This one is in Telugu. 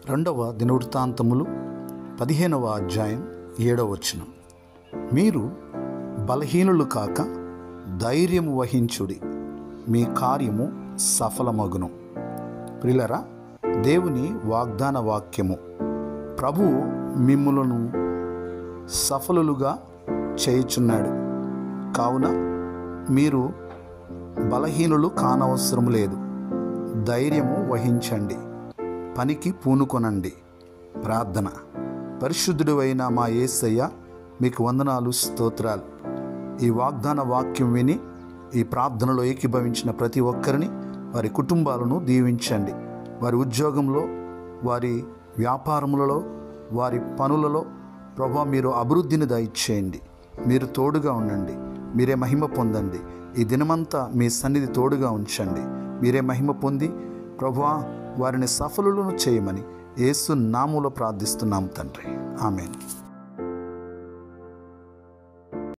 రెండవ దినవృత్తాంతములు 15వ అధ్యాయం 7వ వచనం. మీరు బలహీనులు కాక ధైర్యము వహించుడి, మీ కార్యము సఫలమగును. ప్రియులారా, దేవుని వాగ్దాన వాక్యము. ప్రభువు మిమ్ములను సఫలులుగా చేయుచున్నాడు. కావున మీరు బలహీనులు కానవసరం లేదు. ధైర్యము వహించండి, పనికి పూనుకొనండి. ప్రార్థన. పరిశుద్ధుడు అయిన మా యేసయ్య, మీకు వందనాలు, స్తోత్రాలు. ఈ వాగ్దాన వాక్యం విని ఈ ప్రార్థనలో ఏకీభవించిన ప్రతి ఒక్కరిని, వారి కుటుంబాలను దీవించండి. వారి ఉద్యోగంలో, వారి వ్యాపారములలో, వారి పనులలో ప్రభువా మీరు అభివృద్ధిని దయచేయండి. మీరు తోడుగా ఉండండి, మీరే మహిమ పొందండి. ఈ దినమంతా మీ సన్నిధి తోడుగా ఉంచండి. మీరే మహిమ పొంది ప్రభువా వారిని సఫలులను చేయమని యేసు నామములో ప్రార్థిస్తున్నాం తండ్రి. ఆమేన్.